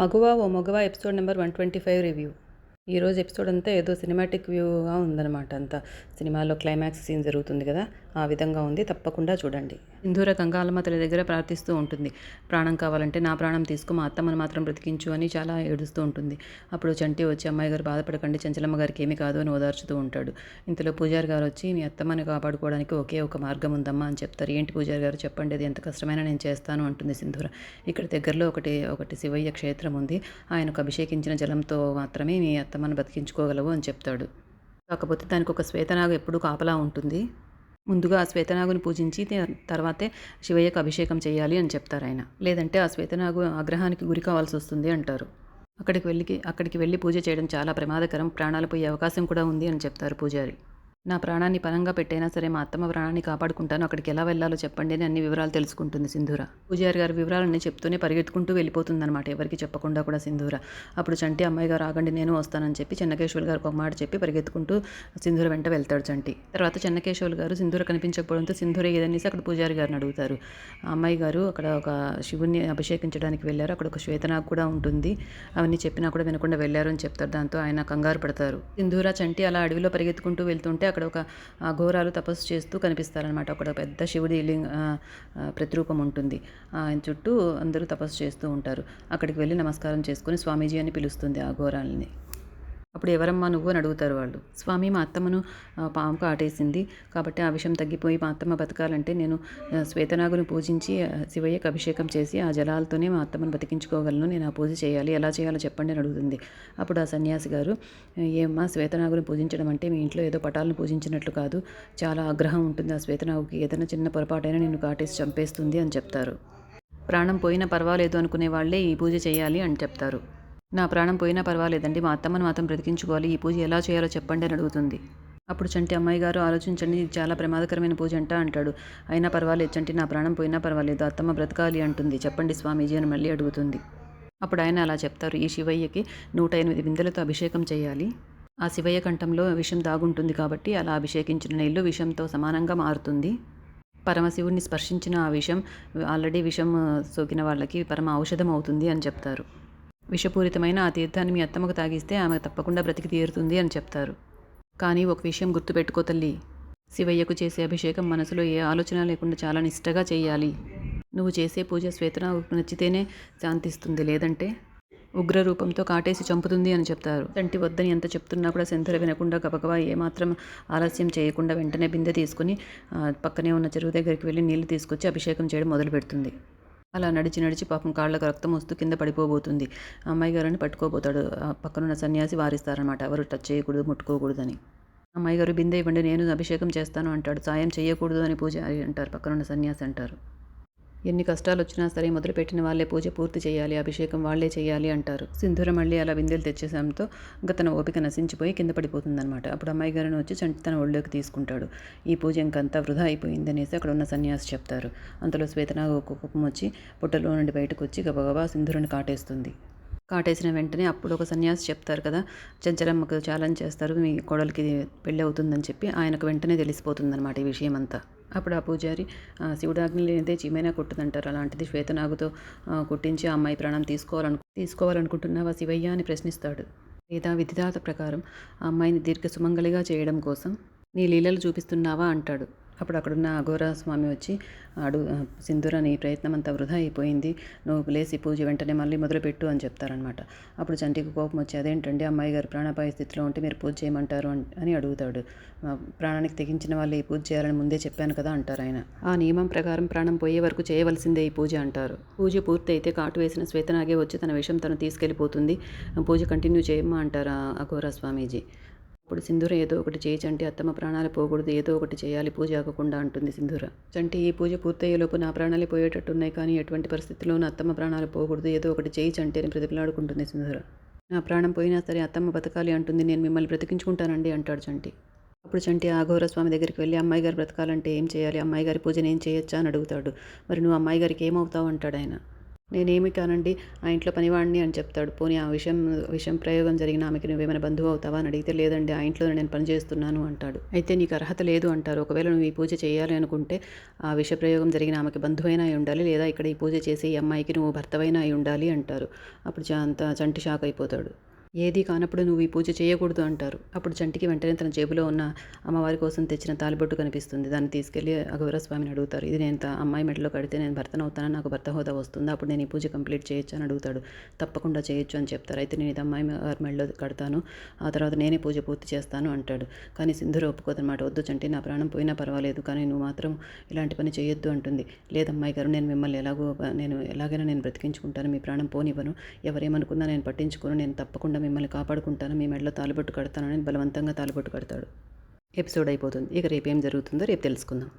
మగువ ఓ మగువ episode number 125 review. ఈరోజు episode అంతా ఏదో సినిమాటిక్ వ్యూగా ఉందన్నమాట. అంతా సినిమాలో క్లైమాక్స్ సీన్ జరుగుతుంది కదా, ఆ విధంగా ఉంది. తప్పకుండా చూడండి. సింధూర గంగాలమ్మ తల్లి దగ్గర ప్రార్థిస్తూ ఉంటుంది. ప్రాణం కావాలంటే నా ప్రాణం తీసుకో, మా అత్తమ్మను మాత్రం బ్రతికించు అని చాలా ఏడుస్తూ ఉంటుంది. అప్పుడు చంటి వచ్చి అమ్మాయి గారు బాధపడకండి, చంచలమ్మ గారికి ఏమీ కాదు అని ఓదార్చుతూ ఉంటాడు. ఇంతలో పూజారి గారు వచ్చి మీ అత్తమ్మని కాపాడుకోవడానికి ఒకే ఒక మార్గం ఉందమ్మా అని చెప్తారు. ఏంటి పూజారి గారు చెప్పండి, అది ఎంత కష్టమైనా నేను చేస్తాను అంటుంది సింధూర. ఇక్కడ దగ్గరలో ఒకటి శివయ్య క్షేత్రం ఉంది, ఆయనకు అభిషేకించిన జలంతో మాత్రమే మీ అత్తమ్మను బతికించుకోగలవు అని చెప్తాడు. కాకపోతే దానికి ఒక శ్వేతనాగు ఎప్పుడూ కాపలా ఉంటుంది. ముందుగా ఆ శ్వేతనాగుని పూజించి తర్వాతే శివయ్యకు అభిషేకం చేయాలి అని చెప్తారు ఆయన. లేదంటే ఆ శ్వేతనాగు ఆగ్రహానికి గురి కావాల్సి వస్తుంది అంటారు. అక్కడికి వెళ్ళి పూజ చేయడం చాలా ప్రమాదకరం, ప్రాణాలు పోయే అవకాశం కూడా ఉంది అని చెప్తారు పూజారి. నా ప్రాణాన్ని పనంగా పెట్టైనా సరే మా అత్తమ్మ ప్రాణాన్ని కాపాడుకుంటాను, అక్కడికి ఎలా వెళ్ళాలో చెప్పండి అని అన్ని వివరాలు తెలుసుకుంటుంది సింధూర. పూజారి గారి వివరాలన్నీ చెప్తూనే పరిగెత్తుకుంటూ వెళ్ళిపోతుందన్నమాట, ఎవరికి చెప్పకుండా కూడా సింధూర. అప్పుడు చంటి అమ్మాయి గారు ఆగండి నేను వస్తానని చెప్పి చెన్నకేశ్వర్ గారికి ఒక మాట చెప్పి పరిగెత్తుకుంటూ సింధూర వెంట వెళ్తాడు చంటి. తర్వాత చెన్నకేశ్వర్ గారు సింధూర కనిపించకపోవడంతో సింధూర ఏదనేసి అక్కడ పూజారి గారిని అడుగుతారు. అమ్మాయి గారు అక్కడ ఒక శివుణ్ణి అభిషేకించడానికి వెళ్ళారు, అక్కడ ఒక శ్వేతనాగు కూడా ఉంటుంది, అవన్నీ చెప్పినా కూడా వినకుండా వెళ్ళారు అని చెప్తారు. దాంతో ఆయన కంగారు పడతారు. సింధూర చంటి అలా అడవిలో పరిగెత్తుకుంటూ వెళ్తుంటే అక్కడ ఒక ఘోరాలు తపస్సు చేస్తూ కనిపిస్తారనమాట. అక్కడ పెద్ద శివుడి ప్రతిరూపం ఉంటుంది, ఆయన చుట్టూ అందరూ తపస్సు చేస్తూ ఉంటారు. అక్కడికి వెళ్ళి నమస్కారం చేసుకుని స్వామీజీ అని పిలుస్తుంది ఆ ఘోరాలని. అప్పుడు ఎవరమ్మా నువ్వు అని అడుగుతారు వాళ్ళు. స్వామి మా అత్తమ్మను పాము కాటేసింది, కాబట్టి ఆ విషయం తగ్గిపోయి మా అత్తమ్మ బతకాలంటే నేను శ్వేతనాగుని పూజించి శివయ్యకు అభిషేకం చేసి ఆ జలాలతోనే మా అత్తమ్మను బతికించుకోగలను, నేను ఆ పూజ చేయాలి, ఎలా చేయాలో చెప్పండి అని అడుగుతుంది. అప్పుడు ఆ సన్యాసి గారు, ఏమ్మా శ్వేతనాగుని పూజించడం అంటే మీ ఇంట్లో ఏదో పటాలను పూజించినట్లు కాదు, చాలా ఆగ్రహం ఉంటుంది ఆ శ్వేతనాగుకి, ఏదైనా చిన్న పొరపాటైనా నిన్ను కాటేసి చంపేస్తుంది అని చెప్తారు. ప్రాణం పోయినా పర్వాలేదు అనుకునే వాళ్ళే ఈ పూజ చేయాలి అని చెప్తారు. నా ప్రాణం పోయినా పర్వాలేదండి, మా అత్తమ్మను మాత్రం బ్రతికించుకోవాలి, ఈ పూజ ఎలా చేయాలో చెప్పండి అని అడుగుతుంది. అప్పుడు చంటి అమ్మాయి గారు ఆలోచించండి, ఇది చాలా ప్రమాదకరమైన పూజ అంటాడు. అయినా పర్వాలేదు చంటి, నా ప్రాణం పోయినా పర్వాలేదు, అత్తమ్మ బ్రతకాలి అంటుంది, చెప్పండి స్వామీజీ అని మళ్ళీ అడుగుతుంది. అప్పుడు ఆయన అలా చెప్తారు, ఈ శివయ్యకి 108 బిందెలతో అభిషేకం చేయాలి, ఆ శివయ్య కంఠంలో విషం దాగుంటుంది కాబట్టి అలా అభిషేకించిన నీళ్లు విషంతో సమానంగా మారుతుంది, పరమశివుడిని స్పర్శించిన ఆ విషం ఆల్రెడీ విషం సోకిన వాళ్ళకి పరమ ఔషధం అవుతుంది అని చెప్తారు. విషపూరితమైన ఆ తీర్థాన్ని మీ అత్తమ్మకు తాగిస్తే ఆమె తప్పకుండా బ్రతికి తీరుతుంది అని చెప్తారు. కానీ ఒక విషయం గుర్తుపెట్టుకో తల్లి, శివయ్యకు చేసే అభిషేకం మనసులో ఏ ఆలోచన లేకుండా చాలా నిష్టగా చేయాలి. నువ్వు చేసే పూజ శ్వేతనాగుకు నచ్చితేనే శాంతిస్తుంది, లేదంటే ఉగ్రరూపంతో కాటేసి చంపుతుంది అని చెప్తారు. తంటి వద్దని ఎంత చెప్తున్నా కూడా సింధూర వినకుండా గబగబా ఏమాత్రం ఆలస్యం చేయకుండా వెంటనే బిందె తీసుకుని పక్కనే ఉన్న చెరువు దగ్గరికి వెళ్ళి నీళ్లు తీసుకొచ్చి అభిషేకం చేయడం మొదలు పెడుతుంది. అలా నడిచి పాపం కాళ్ళకు రక్తం వస్తూ కింద పడిపోబోతుంది. అమ్మాయి గారిని పట్టుకోబోతాడు. పక్కనున్న సన్యాసి వారిస్తారనమాట, ఎవరు టచ్ చేయకూడదు, ముట్టుకోకూడదని. అమ్మాయి గారు బిందె ఇవ్వండి నేను అభిషేకం చేస్తాను అంటాడు. సాయం చేయకూడదు అని పూజారి అంటారు, పక్కనున్న సన్యాసి అంటారు. ఎన్ని కష్టాలు వచ్చినా సరే మొదలుపెట్టిన వాళ్ళే పూజ పూర్తి చేయాలి, అభిషేకం వాళ్లే చేయాలి అంటారు. సింధూర మళ్ళీ అలా బిందెలు తెచ్చేసడంతో తన ఓపిక నశించిపోయి కింద పడిపోతుందన్నమాట. అప్పుడు అమ్మాయి గారిని వచ్చి చంటి తన ఒళ్ళోకి తీసుకుంటాడు. ఈ పూజ ఇంకంతా వృధా అయిపోయింది అనేసి అక్కడ ఉన్న సన్యాసి చెప్తారు. అంతలో శ్వేతనాగు కోపం వచ్చి పుట్టలో నుండి బయటకు వచ్చి గబగబా సింధూరని కాటేస్తుంది. కాటేసిన వెంటనే అప్పుడు ఒక సన్యాసి చెప్తారు కదా, చంచలమ్మకు ఛాలెంజ్ చేస్తారు, మీ కోడలికి పెళ్ళి అవుతుందని చెప్పి. ఆయనకు వెంటనే తెలిసిపోతుందన్నమాట ఈ విషయం అంతా. అప్పుడు ఆ పూజారి, శివుడాజ్ఞ లేనిదే చీమైనా కుట్టదంటారు, అలాంటిది శ్వేతనాగుతో కుట్టించి ఆ అమ్మాయి ప్రాణం తీసుకోవాలనుకుంటున్నావా శివయ్య అని ప్రశ్నిస్తాడు. లేదా విధిదాత ప్రకారం ఆ అమ్మాయిని దీర్ఘ సుమంగళిగా చేయడం కోసం నీ లీలలు చూపిస్తున్నావా అంటాడు. అప్పుడు అక్కడున్న అఘోర స్వామి వచ్చి సింధూర నీ ప్రయత్నం అంతా వృధా అయిపోయింది, నువ్వు లేసి పూజ వెంటనే మళ్ళీ మొదలుపెట్టు అని చెప్తారనమాట. అప్పుడు చంటికి కోపం వచ్చి, అదేంటండి అమ్మాయి గారు ప్రాణాపాయ స్థితిలో ఉంటే మీరు పూజ చేయమంటారు అని అడుగుతాడు. ప్రాణానికి తెగించిన వాళ్ళు ఈ పూజ చేయాలని ముందే చెప్పాను కదా అంటారు ఆయన. ఆ నియమం ప్రకారం ప్రాణం పోయే వరకు చేయవలసిందే ఈ పూజ అంటారు. పూజ పూర్తి అయితే కాటు వేసిన శ్వేతనాగే వచ్చి తన విషం తను తీసుకెళ్ళిపోతుంది, పూజ కంటిన్యూ చేయమ్మా అంటారు అఘోర స్వామీజీ. అప్పుడు సింధూర ఏదో ఒకటి చేయి చంటి, అత్తమ్మ ప్రాణాలు పోకూడదు, ఏదో ఒకటి చేయాలి, పూజ ఆగకుండా అంటుంది సింధూర. చంటి ఈ పూజ పూర్తయ్యేలోపు నా ప్రాణాలు పోయేటట్టున్నాయి, కానీ ఎటువంటి పరిస్థితుల్లోనూ అత్తమ్మ ప్రాణాలు పోకూడదు, ఏదో ఒకటి చేయి చంటి అని ప్రతిపలాడుకుంటుంది సింధూర. నా ప్రాణం పోయినా సరే అత్తమ్మ బతకాలి అంటుంది, నేను మిమ్మల్ని బ్రతికించుకుంటానండి అంటాడు చంటి. అప్పుడు చంటి ఆ ఘోర స్వామి దగ్గరికి వెళ్ళి, అమ్మాయి గారు బ్రతకాలంటే ఏం చేయాలి, అమ్మాయి గారి పూజ నేను చేయొచ్చా అని అడుగుతాడు. మరి నువ్వు అమ్మాయి గారికి ఏమవుతావు అంటాడు ఆయన. నేనేమి కానండి, ఆ ఇంట్లో పనివాడిని అని చెప్తాడు. పోనీ ఆ విషం ప్రయోగం జరిగిన ఆమెకి నువ్వేమైనా బంధువు అవుతావా అని అడిగితే, లేదండి ఆ ఇంట్లోనే నేను పని చేస్తున్నాను అంటాడు. అయితే నీకు అర్హత లేదు అంటారు. ఒకవేళ నువ్వు ఈ పూజ చేయాలి అనుకుంటే ఆ విష ప్రయోగం జరిగిన ఆమెకి బంధువైనా అయి ఉండాలి, లేదా ఇక్కడ ఈ పూజ చేసే ఈ అమ్మాయికి నువ్వు భర్తవైనా అయి ఉండాలి అంటారు. అప్పుడు అంతా చంటి షాక్ అయిపోతాడు. ఏది కానప్పుడు నువ్వు ఈ పూజ చేయకూడదు అంటారు. అప్పుడు చంటికి వెంటనే తన జేబులో ఉన్న అమ్మవారి కోసం తెచ్చిన తాలిబొట్టు కనిపిస్తుంది. దాన్ని తీసుకెళ్ళి అఘోర స్వామిని అడుగుతారు. ఇది నేను అమ్మాయి మెడలో కడితే నేను భర్తనవుతాను, నాకు భర్త హోదా వస్తుందా, అప్పుడు నేను ఈ పూజ కంప్లీట్ చేయొచ్చు అని అడుగుతాడు. తప్పకుండా చేయొచ్చు అని చెప్తారు. అయితే నేను ఇది అమ్మాయి గారి మెడలో కడతాను, ఆ తర్వాత నేనే పూజ పూర్తి చేస్తాను అంటాడు. కానీ సింధూర ఒప్పుకోదనమాట. వద్దు చంటి, నా ప్రాణం పోయినా పర్వాలేదు, కానీ నువ్వు మాత్రం ఇలాంటి పని చేయొద్దు అంటుంది. లేదమ్మాయి గారు, నేను మిమ్మల్ని నేను ఎలాగైనా నేను బ్రతికించుకుంటాను, మీ ప్రాణం పోనివ్వను, ఎవరేమనుకున్నా నేను పట్టించుకోను, నేను తప్పకుండా మిమ్మల్ని కాపాడుకుంటాను, మీ మెడలో తాలిబొట్టు కడతానని బలవంతంగా తాలిబొట్టు కడతాడు. ఎపిసోడ్ అయిపోతుంది. ఇక రేపేం జరుగుతుందో రేపు తెలుసుకుందాం.